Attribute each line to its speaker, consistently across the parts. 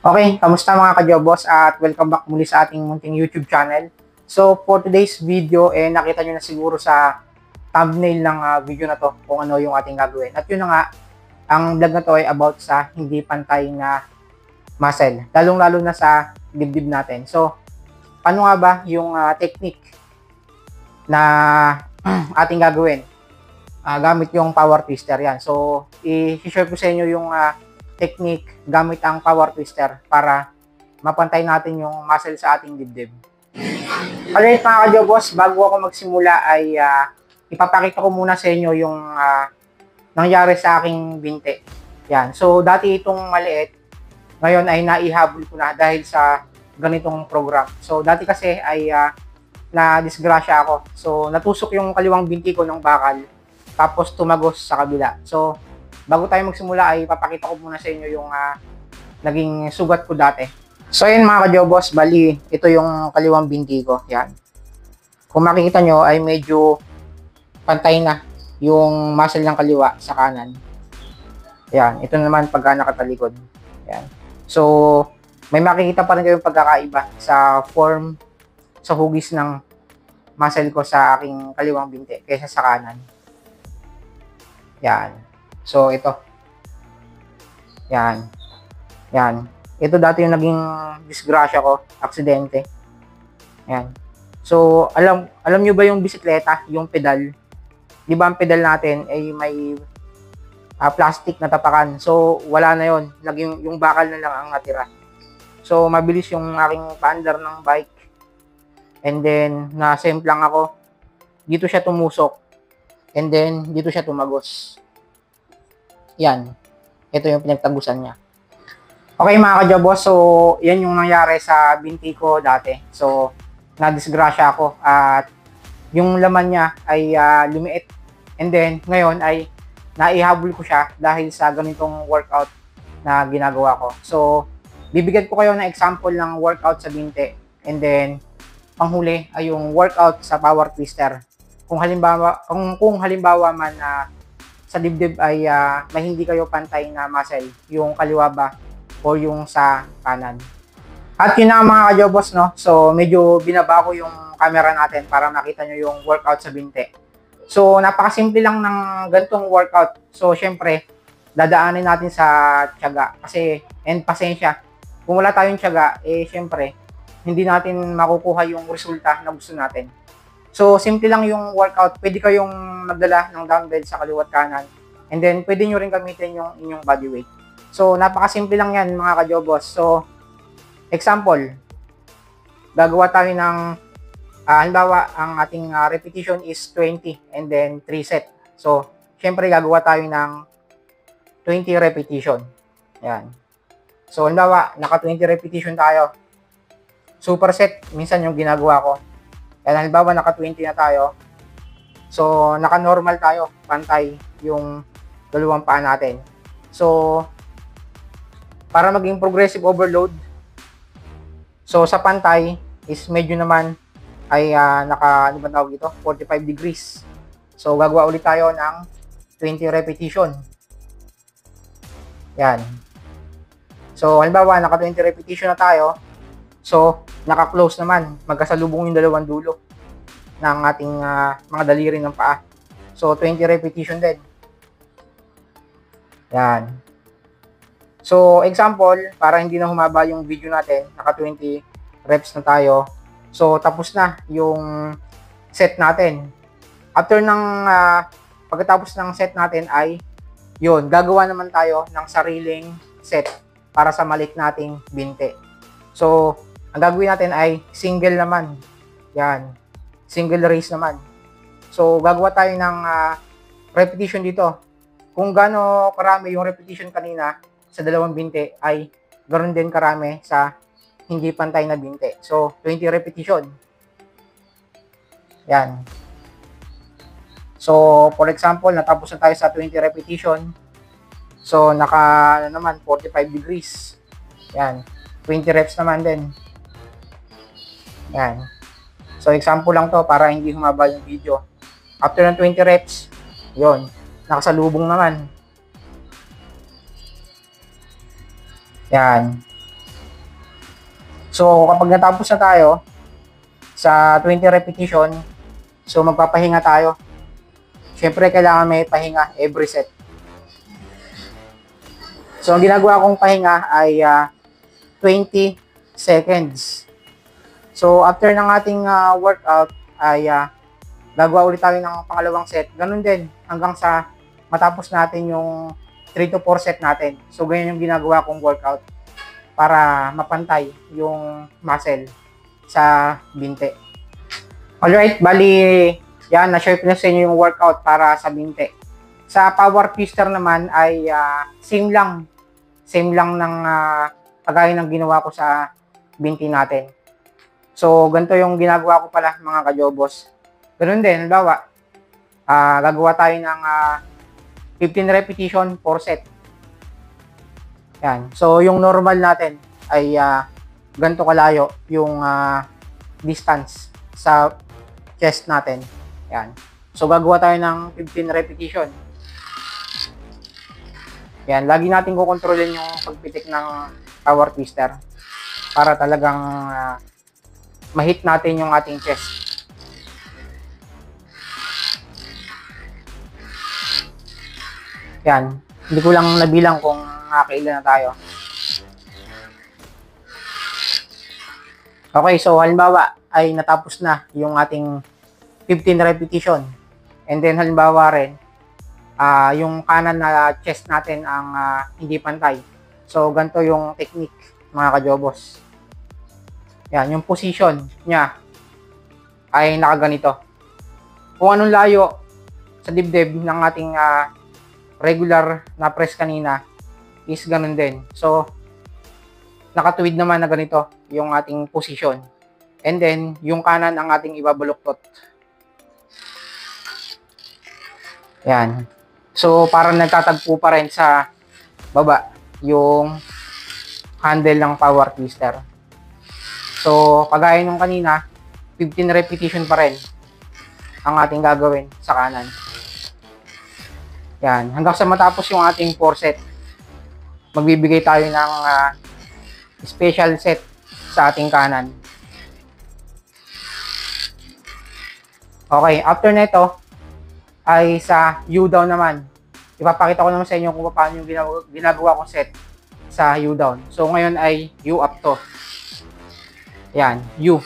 Speaker 1: Okay, kamusta mga ka-Jobos at welcome back muli sa ating munting YouTube channel. So for today's video, nakita nyo na siguro sa thumbnail ng video na to kung ano yung ating gagawin. At yun na nga, ang vlog na to ay about sa hindi pantay na muscle, lalong-lalo na sa dibdib natin. So paano nga ba yung technique na ating gagawin gamit yung power twister yan. So i-share ko sa inyo yung technique gamit ang power twister para mapantay natin yung muscle sa ating dibdib. Alright mga ka-Jobos, bago ako magsimula ay ipapakita ko muna sa inyo yung nangyari sa aking binti. Yan. So dati itong maliit, ngayon ay naihabol ko na dahil sa ganitong program. So dati kasi ay na-disgrasya ako. So natusok yung kaliwang binti ko ng bakal, tapos tumagos sa kabila. So bago tayo magsimula ay papakita ko muna sa inyo yung naging sugat ko dati. So yun mga ka-Jobos, bali ito yung kaliwang binti ko. Yan. Kung makikita nyo ay medyo pantay na yung muscle ng kaliwa sa kanan. Yan. Ito naman pagka nakatalikod. Yan. So may makikita pa rin kayong pagkakaiba sa form, sa hugis ng muscle ko sa aking kaliwang binti kaysa sa kanan. Yan. So, ito. Yan. Yan. Ito dati yung naging disgrasya ko. Aksidente. Yan. So, alam nyo ba yung bisikleta? Yung pedal? Di ba ang pedal natin ay may plastic na tapakan. So, wala na yon. Yung bakal na lang ang natira. So, mabilis yung aking paandar ng bike. And then, na-semplang ako. Dito siya tumusok. And then, dito siya tumagos. Yan. Ito yung pinagtagusan niya. Okay mga ka-Jobos, so yan yung nangyari sa binti ko dati. So, na-disgrasya ako at yung laman niya ay lumiit. And then, ngayon ay naihabol ko siya dahil sa ganitong workout na ginagawa ko. So, bibigyan ko kayo ng example ng workout sa binti. And then, panghuli ay yung workout sa power twister. Kung halimbawa man sa dibdib ay may hindi kayo pantay na muscle, yung kaliwa ba o yung sa kanan. At yun na mga ka-Jobos, no? So medyo binaba ko yung camera natin para makita nyo yung workout sa binti. So napakasimple lang ng ganitong workout. So syempre dadaanin natin sa tiyaga kasi and pasensya. Kung wala tayong tiyaga, syempre hindi natin makukuha yung resulta na gusto natin. So, simple lang yung workout. Pwede kayong magdala ng dumbbell sa kaliwa at kanan. And then, pwede nyo rin gamitin yung inyong body weight. So, napakasimple lang yan mga ka-Jobos. So, example, gagawa tayo ng, halimbawa, ang ating repetition is 20 and then 3 set. So, syempre, gagawa tayo ng 20 repetition. Yan. So, halimbawa, naka 20 repetition tayo. Superset, minsan yung ginagawa ko. Kaya halimbawa naka-20 na tayo. So, naka-normal tayo. Pantay yung dalawang paa natin. So, para maging progressive overload, so sa pantay is medyo naman ay ano ba tawag ito? 45 degrees. So, gagawa ulit tayo ng 20 repetition. Yan. So, halimbawa naka-20 repetition na tayo. So, naka-close naman. Magkasalubong yung dalawang dulo ng ating mga daliri ng paa. So, 20 repetition din. Yan. So, example, para hindi na humaba yung video natin, naka-20 reps na tayo. So, tapos na yung set natin. After pagkatapos ng set natin ay, yun, gagawa naman tayo ng sariling set para sa maliit nating binti. So, ang gagawin natin ay single naman. Yan. Single raise naman. So, gagawa tayo ng repetition dito. Kung gaano karami yung repetition kanina sa dalawang binti, ay ganoon din karami sa hindi pantay na binti. So, 20 repetition. Yan. So, for example, natapos na tayo sa 20 repetition. So, naman, 45 degrees. Yan. 20 reps naman din. Yan. So, example lang to para hindi humaba yung video. After ng 20 reps, yon, nakasalubong naman. Yan. So, kapag natapos na tayo sa 20 repetition, so magpapahinga tayo. Siyempre, kailangan may pahinga every set. So, ang ginagawa kong pahinga ay 20 seconds. So, after ng ating workout, ay gagawa ulit tayo ng pangalawang set. Ganun din, hanggang sa matapos natin yung 3 to 4 set natin. So, ganyan yung ginagawa kong workout para mapantay yung muscle sa binte. Alright, bali, yan, na-share ko na sa inyo yung workout para sa binte. Sa power twister naman ay same lang ng kagaya ng ginawa ko sa binti natin. So, ganito yung ginagawa ko pala mga kajobos. Ganun din, halimbawa, gagawa tayo ng 15 repetition, 4 set. Yan. So, yung normal natin ay ganito kalayo yung distance sa chest natin. Yan. So, gagawa tayo ng 15 repetition. Yan. Lagi natin kukontrolin yung pagpitik ng power twister para talagang ma-hit natin yung ating chest. Yan. Hindi ko lang nabilang kung nakakailan na tayo. Okay, so halimbawa ay natapos na yung ating 15 repetition. And then halimbawa rin, yung kanan na chest natin ang hindi pantay. So, ganito yung technique, mga kajobos. Yan, yung position niya ay nakaganito. Kung anong layo sa dibdib ng ating regular na press kanina is ganun din. So, nakatuwid naman na ganito yung ating position. And then, yung kanan ang ating ibabaluktot. Yan. So, parang nagtatagpo pa rin sa baba yung handle ng power twister. So, kagaya nung kanina, 15 repetition pa rin ang ating gagawin sa kanan. Yan. Hanggang sa matapos yung ating 4 set, magbibigay tayo ng special set sa ating kanan. Okay, after nito ay sa U-down naman. Ipapakita ko naman sa inyo kung paano yung ginagawa kong set sa U-down. So, ngayon ay U-up to. Yan, U.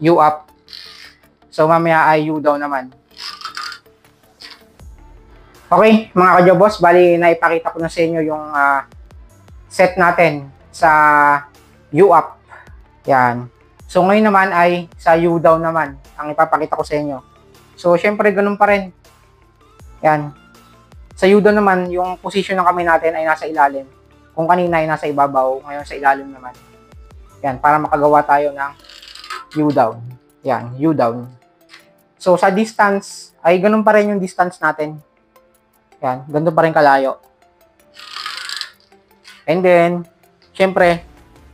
Speaker 1: U-up. So, mamaya ay U-down naman. Okay, mga kajobos, bali naipakita ko na sa inyo yung set natin sa U-up. Yan. So, ngayon naman ay sa U-down naman ang ipapakita ko sa inyo. So, syempre, ganun pa rin. Yan. Sa U-down naman, yung position ng kamay natin ay nasa ilalim. Kung kanina ay nasa ibabaw, ngayon sa ilalim naman. Yan, para makagawa tayo ng U-down. Yan, U-down. So, sa distance, ay ganun pa rin yung distance natin. Yan, ganun pa rin kalayo. And then, syempre,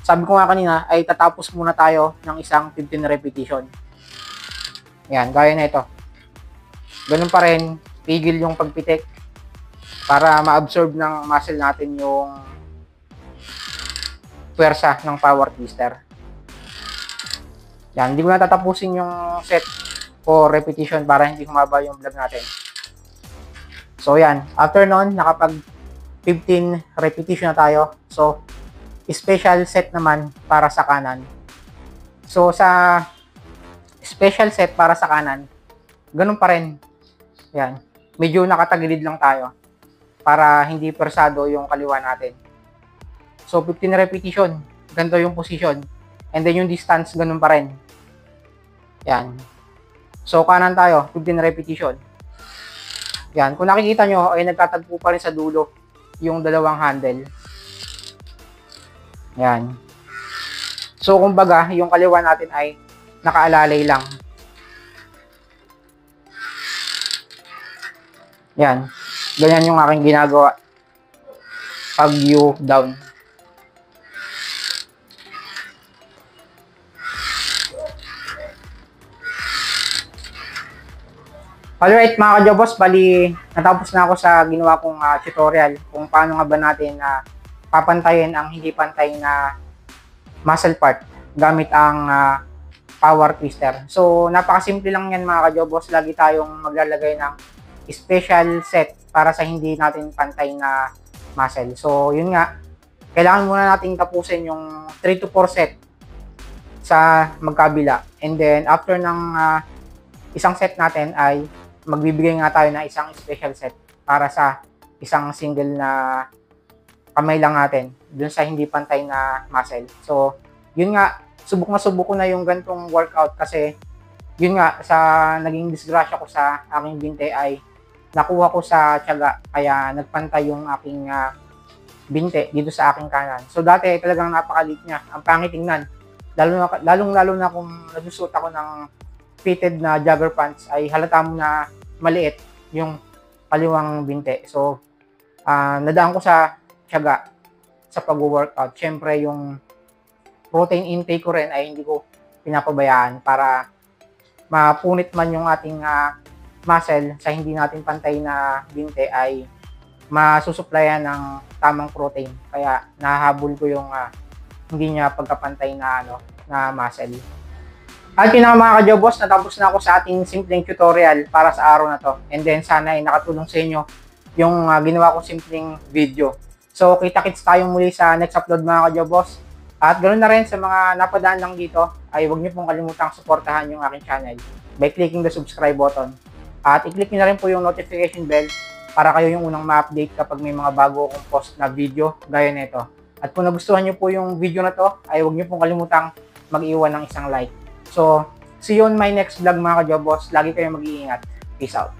Speaker 1: sabi ko nga kanina, ay tatapos muna tayo ng isang 15 repetition. Yan, gaya na ito. Ganun pa rin, pigil yung pagpitik para ma-absorb ng muscle natin yung puwersa ng power twister. Yan, hindi ko na tatapusin yung set o repetition para hindi humaba yung vlog natin. So, yan. After nun, nakapag 15 repetition na tayo. So, special set naman para sa kanan. So, sa special set para sa kanan, ganun pa rin. Yan. Medyo nakatagilid lang tayo para hindi persado yung kaliwa natin. So, 15 repetition. Ganito yung position. And then yung distance, ganun pa rin. Yan. So, kanan tayo, 15 repetition. Yan. Kung nakikita nyo, ay nagtatagpo pa rin sa dulo yung dalawang handle. Yan. So, kumbaga, yung kaliwa natin ay nakaalalay lang. Yan. Ganyan yung aking ginagawa pag U-down. Alright mga kajobos, bali natapos na ako sa ginawa kong tutorial kung paano nga ba natin papantayin ang hindi pantay na muscle part gamit ang power twister. So, napakasimple lang yan mga kajobos. Lagi tayong maglalagay ng special set para sa hindi natin pantay na muscle. So, yun nga, kailangan muna natin tapusin yung 3 to 4 set sa magkabila. And then, after ng isang set natin ay magbibigay nga tayo ng isang special set para sa isang single na kamay lang natin dun sa hindi pantay na muscle. So, yun nga, subok ko na yung gantong workout kasi yun nga, sa naging disgrasya ko sa aking binte ay nakuha ko sa tiyaga kaya nagpantay yung aking binte dito sa aking kanan. So, dati talagang napakalit niya. Ang pangit tingnan. Lalo na kung nagsusuot ako ng fitted na jogger pants ay halata mo na maliit yung kaliwang binte. So, nadaan ko sa tiyaga sa pag-workout. Siyempre, yung protein intake ko rin ay hindi ko pinapabayaan para mapunit man yung ating muscle sa hindi natin pantay na binte ay masusuplayan ng tamang protein. Kaya nahabol ko yung hindi niya pagkapantay na na muscle. At yun nga mga kajobos, natapos na ako sa ating simpleng tutorial para sa araw na to. And then sana ay nakatulong sa inyo yung ginawa kong simpleng video. So kita-kits tayo muli sa next upload mga kajobos. At ganoon na rin sa mga napadaan lang dito ay huwag niyo pong kalimutang suportahan yung aking channel by clicking the subscribe button. At i-click niyo na rin po yung notification bell para kayo yung unang ma-update kapag may mga bago akong post na video gaya nito. At kung nagustuhan niyo po yung video na to ay huwag niyo pong kalimutang mag-iwan ng isang like. So, see you on my next vlog mga kajobos. Lagi kayong mag-iingat. Peace out.